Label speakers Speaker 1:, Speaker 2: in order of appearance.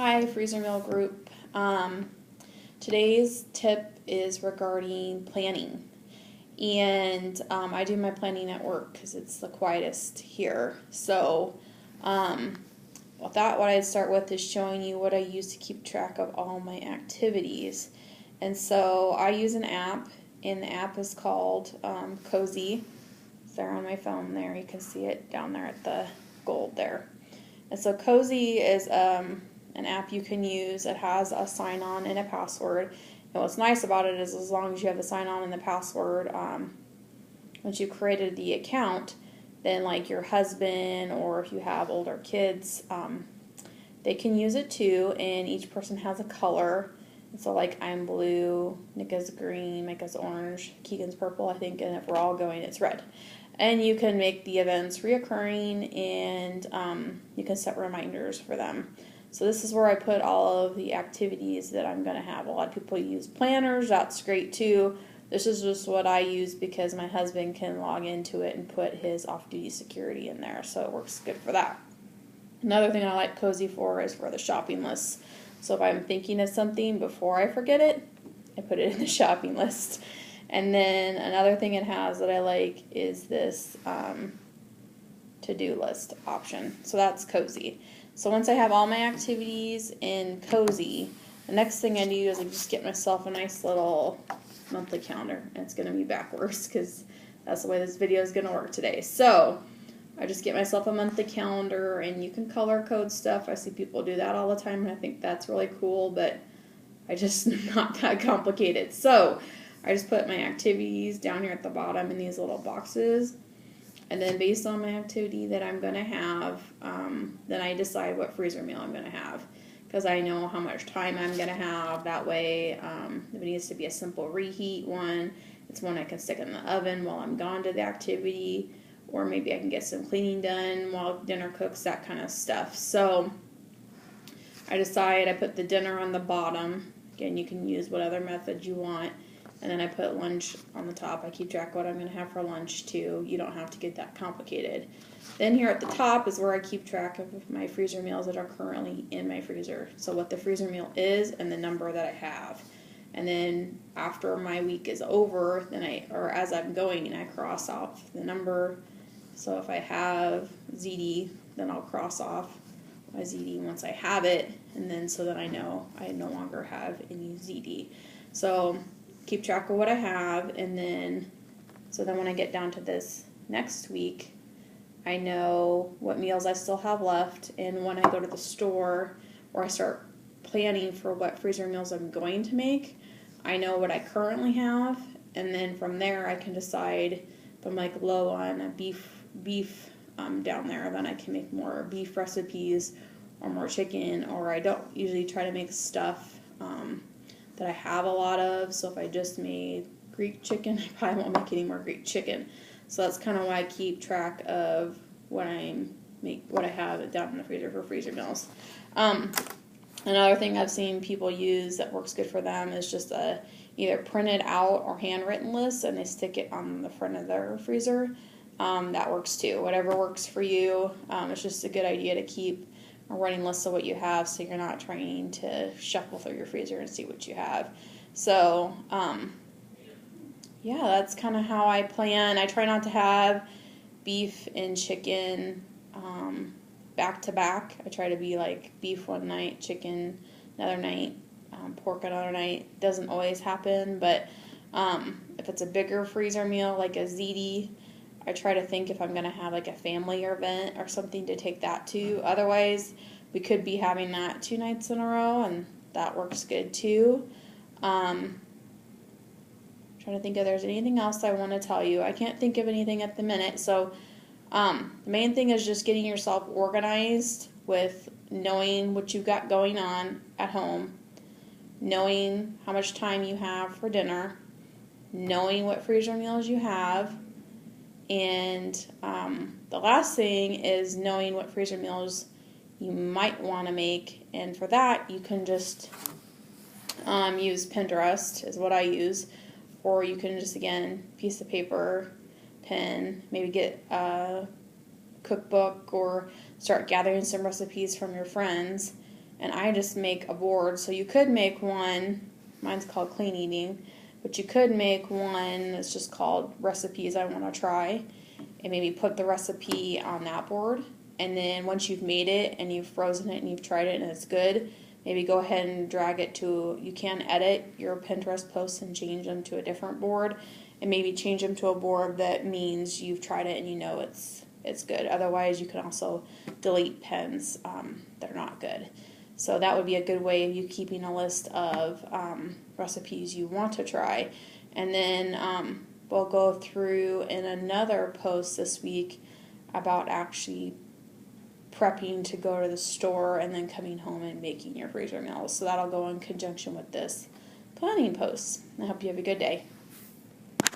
Speaker 1: Hi, Freezer Meal Group. Today's tip is regarding planning. And I do my planning at work because it's the quietest here. So, with that, what I'd start with is showing you what I use to keep track of all my activities. And so I use an app, and the app is called Cozy. It's there on my phone there. You can see it down there at the gold there. And so Cozy is an app you can use. It has a sign-on and a password. And what's nice about it is as long as you have the sign-on and the password, once you've created the account, then like your husband or if you have older kids, they can use it too, and each person has a color. And so like I'm blue, Nika's green, Micah's orange, Keegan's purple, I think, and if we're all going, it's red. And you can make the events reoccurring, and you can set reminders for them. So this is where I put all of the activities that I'm going to have. A lot of people use planners. That's great too. This is just what I use because my husband can log into it and put his off-duty security in there. So it works good for that. Another thing I like Cozy for is for the shopping list. So if I'm thinking of something before I forget it, I put it in the shopping list. And then another thing it has that I like is this to-do list option. So that's Cozy. So once I have all my activities in Cozy, the next thing I do is I just get myself a nice little monthly calendar. And it's going to be backwards because that's the way this video is going to work today. So I just get myself a monthly calendar, and you can color code stuff. I see people do that all the time, and I think that's really cool, but I just not that complicated. So I just put my activities down here at the bottom in these little boxes. And then based on my activity that I'm going to have, then I decide what freezer meal I'm going to have. Because I know how much time I'm going to have. That way, if it needs to be a simple reheat one, it's one I can stick in the oven while I'm gone to the activity. Or maybe I can get some cleaning done while dinner cooks, that kind of stuff. So I decide I put the dinner on the bottom. Again, you can use what other method you want. And then I put lunch on the top. I keep track of what I'm going to have for lunch too. You don't have to get that complicated. Then here at the top is where I keep track of my freezer meals that are currently in my freezer. So what the freezer meal is and the number that I have. And then after my week is over, then or as I'm going, I cross off the number. So if I have ZD, then I'll cross off my ZD once I have it. And then so that I know I no longer have any ZD. So keep track of what I have, and then so then when I get down to this next week, I know what meals I still have left, and when I go to the store or I start planning for what freezer meals I'm going to make, I know what I currently have, and then from there I can decide if I'm like low on a beef down there, then I can make more beef recipes or more chicken, or I don't usually try to make stuff that I have a lot of. So if I just made Greek chicken, I probably won't make any more Greek chicken. So that's kind of why I keep track of what I have down in the freezer for freezer meals. Another thing I've seen people use that works good for them is just a either printed out or handwritten list, and they stick it on the front of their freezer. That works too. Whatever works for you. It's just a good idea to keep a running list of what you have, so you're not trying to shuffle through your freezer and see what you have. So, yeah, that's kind of how I plan. I try not to have beef and chicken back to back. I try to be like beef one night, chicken another night, pork another night. Doesn't always happen, but if it's a bigger freezer meal like a ZD, I try to think if I'm going to have like a family event or something to take that to. Otherwise, we could be having that 2 nights in a row, and that works good too. Trying to think if there's anything else I want to tell you. I can't think of anything at the minute. So the main thing is just getting yourself organized with knowing what you've got going on at home, knowing how much time you have for dinner, knowing what freezer meals you have, and the last thing is knowing what freezer meals you might want to make. And for that, you can just use Pinterest is what I use. Or you can just, again, piece of paper, pen, maybe get a cookbook or start gathering some recipes from your friends and I just make a board. So you could make one, mine's called Clean Eating, but you could make one that's just called Recipes I Want to Try, and maybe put the recipe on that board. And then once you've made it and you've frozen it and you've tried it and it's good, maybe go ahead and drag it to, you can edit your Pinterest posts and change them to a different board, and maybe change them to a board that means you've tried it and you know it's good. Otherwise, you can also delete pins that are not good. So that would be a good way of you keeping a list of recipes you want to try. And then we'll go through in another post this week about actually prepping to go to the store and then coming home and making your freezer meals. So that'll go in conjunction with this planning post. I hope you have a good day.